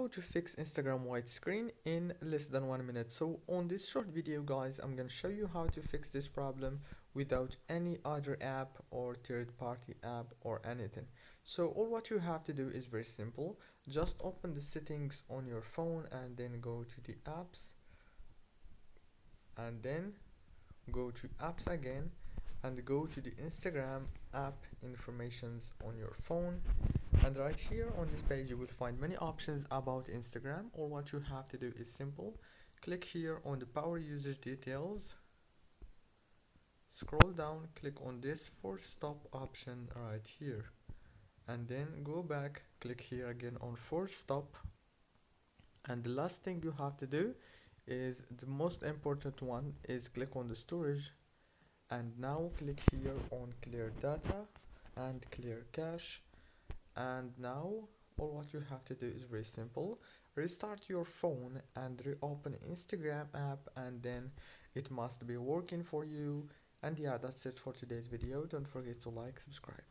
how to fix Instagram white screen in less than 1 minute. So on this short video guys, I'm gonna show you how to fix this problem without any other app or third-party app or anything. So all what you have to do is very simple. Just open the settings on your phone and then go to the apps and then go to apps again and go to the Instagram app informations on your phone, and right here on this page you will find many options about Instagram. All what you have to do is simple. Click here on the power usage details, scroll down, click on this force stop option right here, and then go back, click here again on force stop, and the last thing you have to do is the most important one is click on the storage, and now click here on clear data and clear cache. And now all what you have to do is very simple. Restart your phone and reopen Instagram app, and then it must be working for you. And yeah, that's it for today's video. Don't forget to like, subscribe.